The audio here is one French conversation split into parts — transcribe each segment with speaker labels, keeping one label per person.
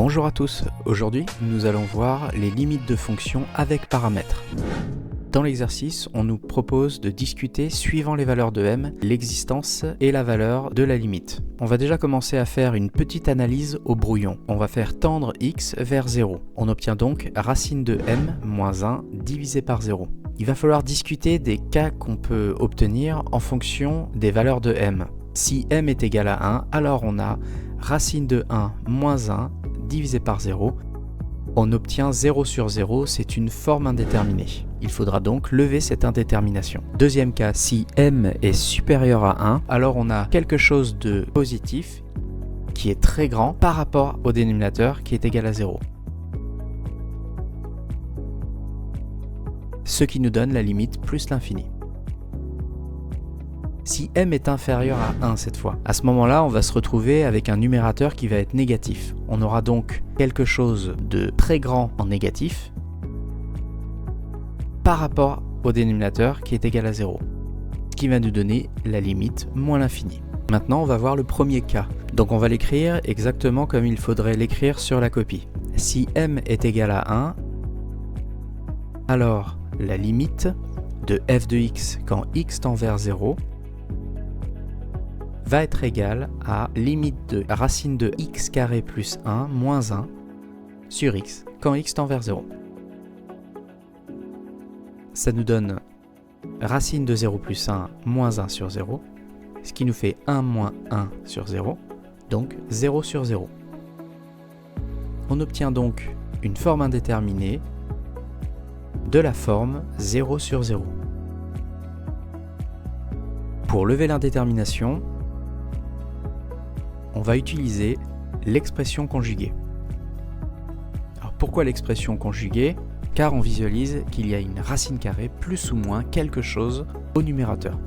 Speaker 1: Bonjour à tous, aujourd'hui nous allons voir les limites de fonctions avec paramètres. Dans l'exercice, on nous propose de discuter suivant les valeurs de m, l'existence et la valeur de la limite. On va déjà commencer à faire une petite analyse au brouillon. On va faire tendre x vers 0. On obtient donc racine de m moins 1 divisé par 0. Il va falloir discuter des cas qu'on peut obtenir en fonction des valeurs de m. Si m est égal à 1, alors on a racine de 1 moins 1 divisé par 0. On obtient 0 sur 0, c'est une forme indéterminée. Il faudra donc lever cette indétermination. Deuxième cas, si m est supérieur à 1, alors on a quelque chose de positif qui est très grand par rapport au dénominateur qui est égal à 0. Ce qui nous donne la limite plus l'infini. Si m est inférieur à 1 cette fois, à ce moment-là, on va se retrouver avec un numérateur qui va être négatif. On aura donc quelque chose de très grand en négatif par rapport au dénominateur qui est égal à 0, ce qui va nous donner la limite moins l'infini. Maintenant, on va voir le premier cas. Donc on va l'écrire exactement comme il faudrait l'écrire sur la copie. Si m est égal à 1, alors la limite de f de x quand x tend vers 0 va être égale à limite de racine de x carré plus 1 moins 1 sur x quand x tend vers 0. Ça nous donne racine de 0 plus 1 moins 1 sur 0, ce qui nous fait 1 moins 1 sur 0, donc 0 sur 0. On obtient donc une forme indéterminée de la forme 0 sur 0. Pour lever l'indétermination, on va utiliser l'expression conjuguée. Alors pourquoi l'expression conjuguée? Car on visualise qu'il y a une racine carrée plus ou moins quelque chose au numérateur.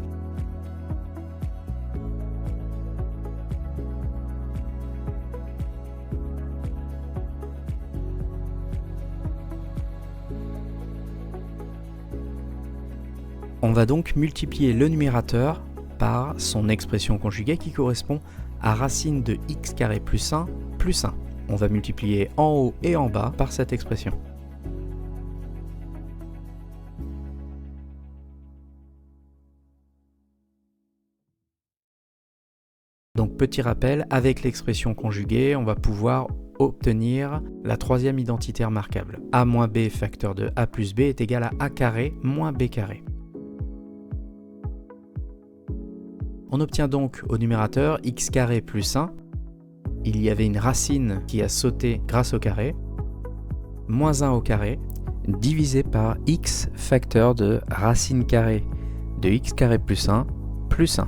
Speaker 1: On va donc multiplier le numérateur par son expression conjuguée qui correspond à racine de x carré plus 1 plus 1. On va multiplier en haut et en bas par cette expression. Donc petit rappel, avec l'expression conjuguée, on va pouvoir obtenir la troisième identité remarquable. a moins b facteur de a plus b est égal à a carré moins b carré. On obtient donc au numérateur x carré plus 1, il y avait une racine qui a sauté grâce au carré, moins 1 au carré, divisé par x facteur de racine carrée de x carré plus 1, plus 1.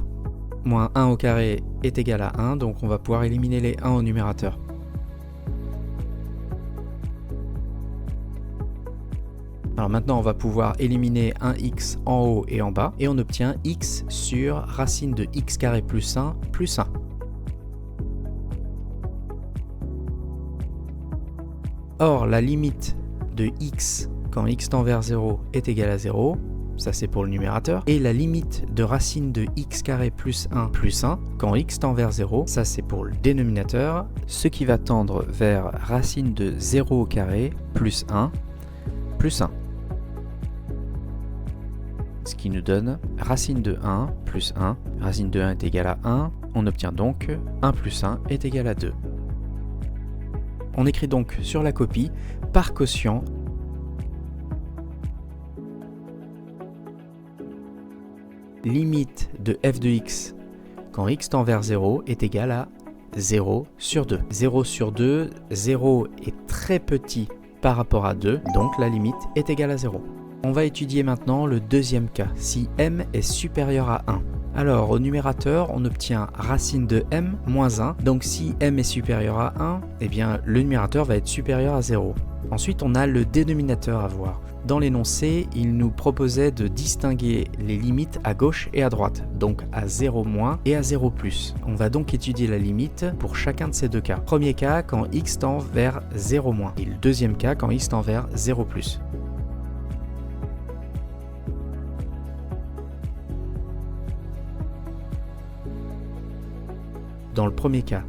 Speaker 1: Moins 1 au carré est égal à 1, donc on va pouvoir éliminer les 1 au numérateur. Alors maintenant, on va pouvoir éliminer un x en haut et en bas, et on obtient x sur racine de x carré plus 1 plus 1. Or, la limite de x quand x tend vers 0 est égale à 0, ça c'est pour le numérateur, et la limite de racine de x carré plus 1 plus 1 quand x tend vers 0, ça c'est pour le dénominateur, ce qui va tendre vers racine de 0 au carré plus 1 plus 1. Ce qui nous donne racine de 1 plus 1. Racine de 1 est égale à 1. On obtient donc 1 plus 1 est égal à 2. On écrit donc sur la copie, par quotient, limite de f de x quand x tend vers 0 est égale à 0 sur 2. 0 sur 2, 0 est très petit par rapport à 2, donc la limite est égale à 0. On va étudier maintenant le deuxième cas, si m est supérieur à 1. Alors au numérateur, on obtient racine de m moins 1, donc si m est supérieur à 1, eh bien le numérateur va être supérieur à 0. Ensuite, on a le dénominateur à voir. Dans l'énoncé, il nous proposait de distinguer les limites à gauche et à droite, donc à 0- et à 0+. On va donc étudier la limite pour chacun de ces deux cas. Premier cas, quand x tend vers 0-, et le deuxième cas, quand x tend vers 0+. Dans le premier cas,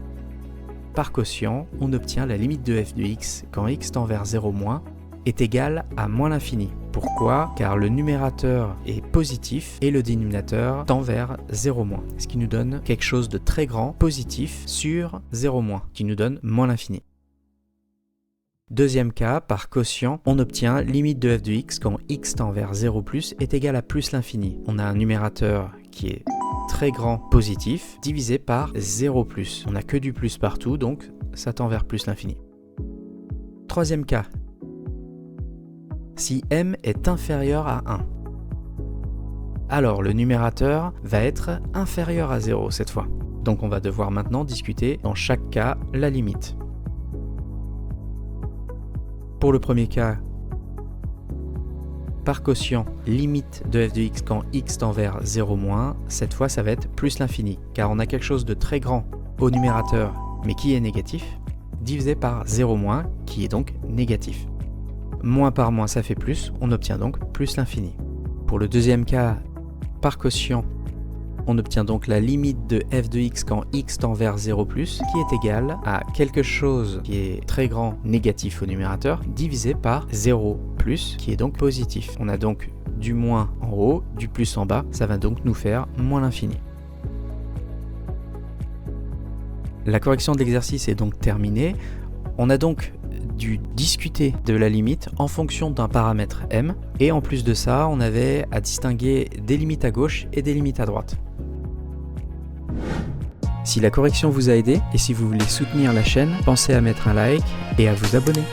Speaker 1: par quotient, on obtient la limite de f de x quand x tend vers 0 moins est égale à moins l'infini. Pourquoi? Car le numérateur est positif et le dénominateur tend vers 0 moins, ce qui nous donne quelque chose de très grand, positif, sur 0 moins, qui nous donne moins l'infini. Deuxième cas, par quotient, on obtient limite de f de x quand x tend vers 0 plus est égal à plus l'infini. On a un numérateur qui est très grand positif divisé par 0 plus. On n'a que du plus partout, donc ça tend vers plus l'infini. Troisième cas, si m est inférieur à 1, alors le numérateur va être inférieur à 0 cette fois. Donc on va devoir maintenant discuter dans chaque cas la limite. Pour le premier cas, par quotient, limite de f de x quand x tend vers 0 moins, cette fois ça va être plus l'infini, car on a quelque chose de très grand au numérateur, mais qui est négatif, divisé par 0 moins, qui est donc négatif. Moins par moins ça fait plus, on obtient donc plus l'infini. Pour le deuxième cas, par quotient, on obtient donc la limite de f de x quand x tend vers 0 plus, qui est égale à quelque chose qui est très grand négatif au numérateur, divisé par 0 plus, qui est donc positif. On a donc du moins en haut, du plus en bas, ça va donc nous faire moins l'infini. La correction de l'exercice est donc terminée. On a donc dû discuter de la limite en fonction d'un paramètre m, et en plus de ça, on avait à distinguer des limites à gauche et des limites à droite. Si la correction vous a aidé et si vous voulez soutenir la chaîne, pensez à mettre un like et à vous abonner.